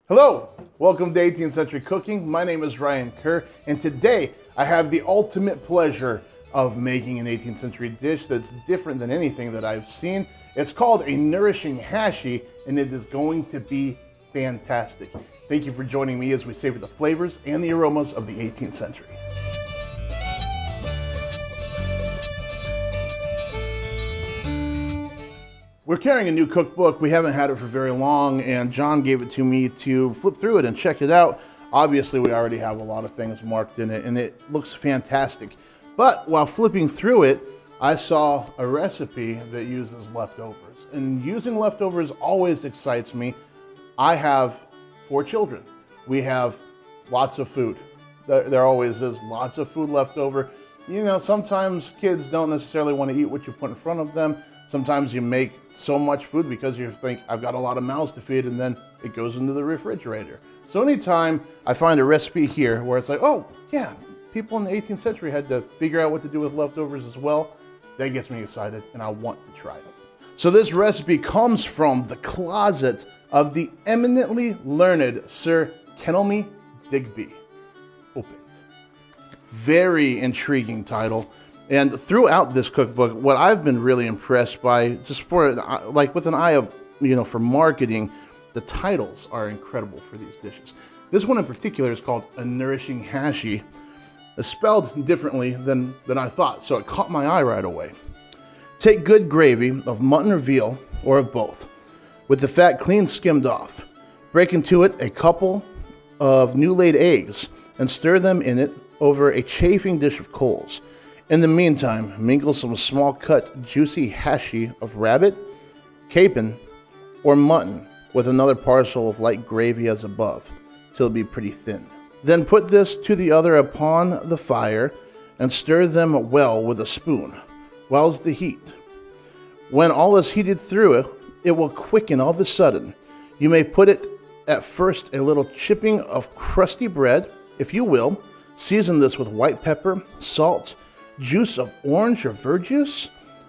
Hello, welcome to 18th Century Cooking. My name is Ryan Kerr, and today I have the ultimate pleasure of making an 18th century dish that's different than anything that I've seen. It's called a nourishing hashi, and it is going to be fantastic. Thank you for joining me as we savor the flavors and the aromas of the 18th century. We're carrying a new cookbook. We haven't had it for very long, and John gave it to me to flip through it and check it out. Obviously, we already have a lot of things marked in it, and it looks fantastic. But while flipping through it, I saw a recipe that uses leftovers. And using leftovers always excites me. I have 4 children. We have lots of food. There always is lots of food left over. You know, sometimes kids don't necessarily want to eat what you put in front of them. Sometimes you make so much food because you think, I've got a lot of mouths to feed, and then it goes into the refrigerator. So anytime I find a recipe here where it's like, oh yeah, people in the 18th century had to figure out what to do with leftovers as well, that gets me excited and I want to try it. So this recipe comes from the closet of the eminently learned Sir Kenelme Digby. Opens. Very intriguing title. And throughout this cookbook, what I've been really impressed by, just for like with an eye of, for marketing, the titles are incredible for these dishes. This one in particular is called a nourishing hashi. It's spelled differently than I thought, so it caught my eye right away. Take good gravy of mutton or veal, or of both, with the fat clean skimmed off. Break into it a couple of new laid eggs and stir them in it over a chafing dish of coals. In the meantime, mingle some small cut juicy hashi of rabbit, capon, or mutton with another parcel of light gravy as above, till it be pretty thin. Then put this to the other upon the fire and stir them well with a spoon, whilst the heat. When all is heated through it, it will quicken all of a sudden. You may put it at first a little chipping of crusty bread, if you will. Season this with white pepper, salt, juice of orange or verjuice,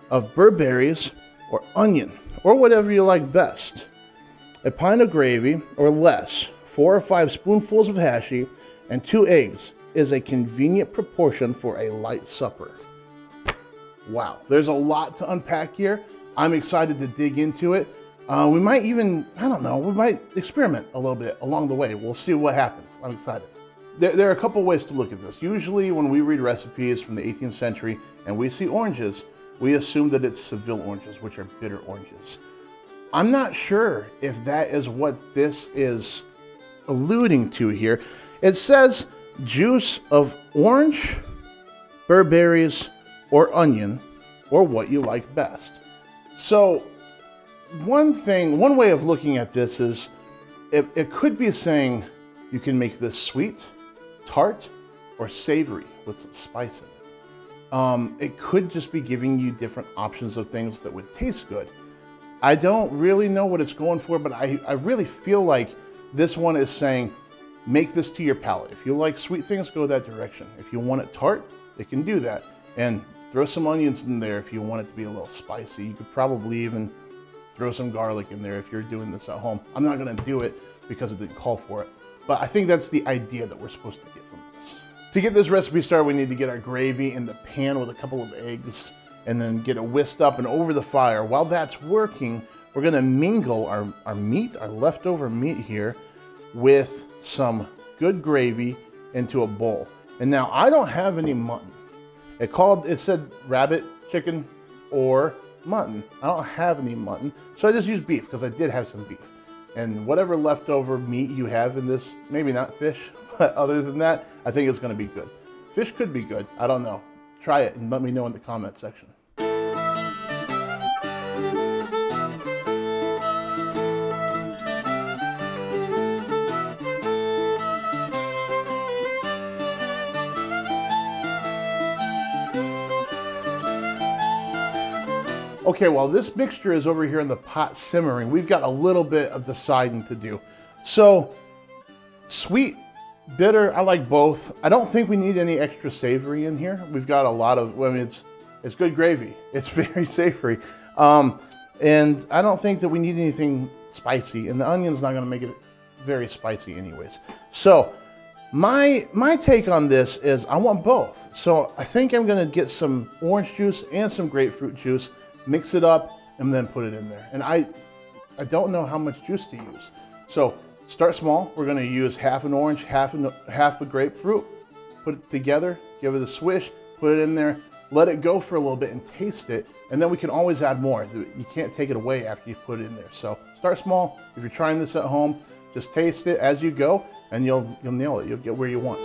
of burberries, or onion, or whatever you like best. A pint of gravy, or less, 4 or 5 spoonfuls of hashi, and 2 eggs is a convenient proportion for a light supper. Wow, there's a lot to unpack here. I'm excited to dig into it. We might even, we might experiment a little bit along the way. We'll see what happens. I'm excited. There are a couple ways to look at this. Usually when we read recipes from the 18th century and we see oranges, we assume that it's Seville oranges, which are bitter oranges. I'm not sure if that is what this is alluding to here. It says juice of orange, burberries, or onion, or what you like best. So one way of looking at this is it could be saying you can make this sweet, tart, or savory with some spice in it. It could just be giving you different options of things that would taste good. I don't really know what it's going for, but I really feel like this one is saying, make this to your palate. If you like sweet things, go that direction. If you want it tart, it can do that. And throw some onions in there if you want it to be a little spicy. You could probably even throw some garlic in there if you're doing this at home. I'm not gonna do it because it didn't call for it. But I think that's the idea that we're supposed to get from this. To get this recipe started, we need to get our gravy in the pan with a couple of eggs and then get it whisked up and over the fire. While that's working, we're gonna mingle our meat, our leftover meat here, with some good gravy into a bowl. And now I don't have any mutton. It said rabbit, chicken, or mutton. I don't have any mutton, so I just used beef because I did have some beef. And whatever leftover meat you have in this, maybe not fish, but other than that, I think it's gonna be good. Fish could be good, I don't know. Try it and let me know in the comment section. Okay, while this mixture is over here in the pot simmering, we've got a little bit of deciding to do. So, sweet, bitter, I like both. I don't think we need any extra savory in here. We've got a lot of, it's good gravy. It's very savory. And I don't think that we need anything spicy, and the onion's not gonna make it very spicy anyways. So my take on this is I want both. So I think I'm gonna get some orange juice and some grapefruit juice, mix it up, and then put it in there. And I don't know how much juice to use. So start small. We're gonna use half an orange, half a grapefruit, put it together, give it a swish, put it in there, let it go for a little bit and taste it. And then we can always add more. You can't take it away after you put it in there. So start small. If you're trying this at home, just taste it as you go and you'll nail it. You'll get where you want.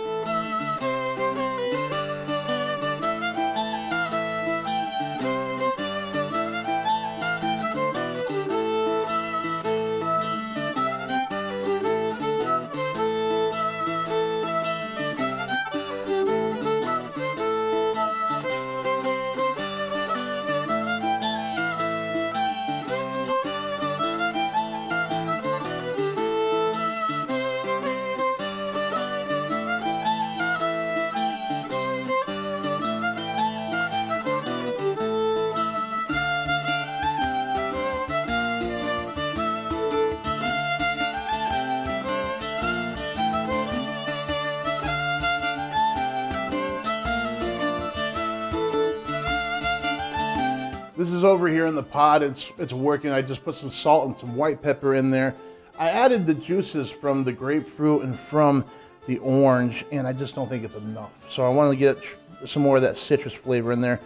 This is over here in the pot. It's working. I just put some salt and some white pepper in there. I added the juices from the grapefruit and from the orange, and I just don't think it's enough. So I want to get some more of that citrus flavor in there.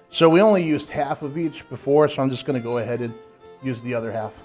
So we only used half of each before, so I'm just going to go ahead and use the other half.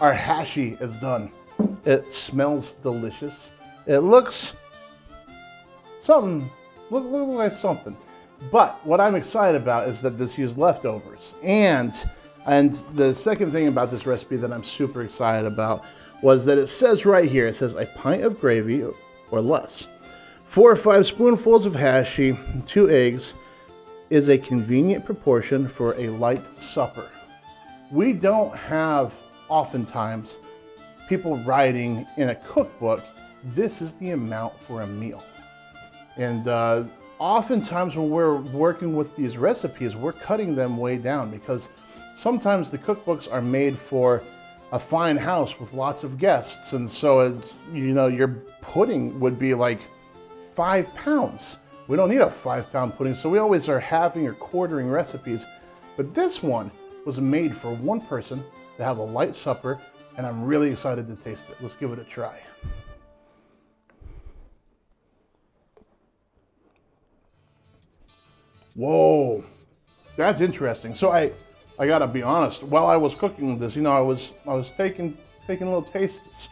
Our hashi is done. It smells delicious. It looks like something. But what I'm excited about is that this used leftovers. And the second thing about this recipe that I'm super excited about was that it says right here, it says a pint of gravy or less. 4 or 5 spoonfuls of hashi, 2 eggs is a convenient proportion for a light supper. We don't have oftentimes people writing in a cookbook, this is the amount for a meal. And oftentimes when we're working with these recipes, we're cutting them way down because sometimes the cookbooks are made for a fine house with lots of guests. And so, your pudding would be like 5 pounds. We don't need a 5-pound pudding, so we always are halving or quartering recipes. But this one was made for one person to have a light supper, and I'm really excited to taste it. Let's give it a try. Whoa, that's interesting. So I gotta be honest, while I was cooking this, I was taking little tastes,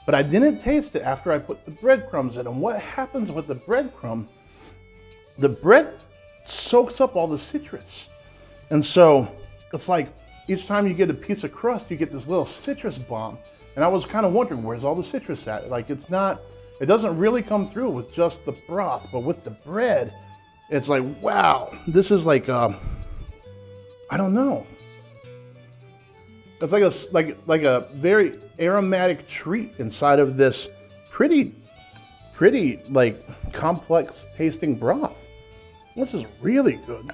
but I didn't taste it after I put the breadcrumbs in. And what happens with the breadcrumb, the bread soaks up all the citrus. And so it's like each time you get a piece of crust, you get this little citrus bomb. And I was kind of wondering, where's all the citrus at? Like it doesn't really come through with just the broth, but with the bread, it's like, wow, this is like, I don't know. It's like a very aromatic treat inside of this pretty like complex tasting broth. This is really good.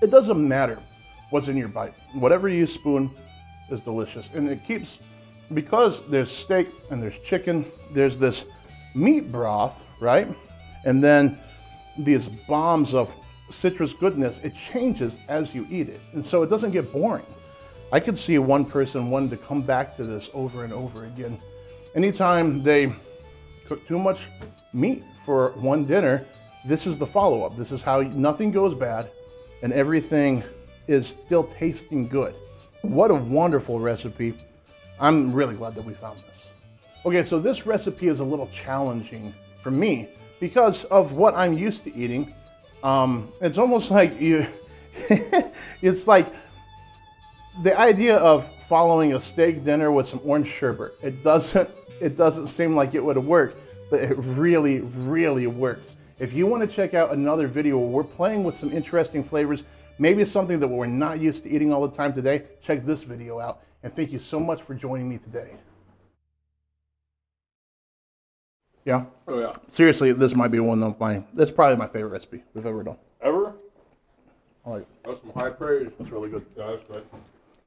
It doesn't matter what's in your bite. Whatever you spoon is delicious. And it keeps, because there's steak and there's chicken, there's this meat broth, right? And then these bombs of citrus goodness, it changes as you eat it. And so it doesn't get boring. I could see one person wanting to come back to this over and over again. Anytime they cook too much meat for one dinner, this is the follow-up. This is how nothing goes bad and everything is still tasting good. What a wonderful recipe. I'm really glad that we found this. Okay, so this recipe is a little challenging for me because of what I'm used to eating. It's almost like you, it's like the idea of following a steak dinner with some orange sherbet. It doesn't seem like it would work, but it really, really works. If you want to check out another video where we're playing with some interesting flavors, maybe something that we're not used to eating all the time today, check this video out. And thank you so much for joining me today. Yeah? Oh yeah. Seriously, this might be one of mine. That's probably my favorite recipe we've ever done. Ever? I like it. That's some high praise. It's really good. Yeah, that's good.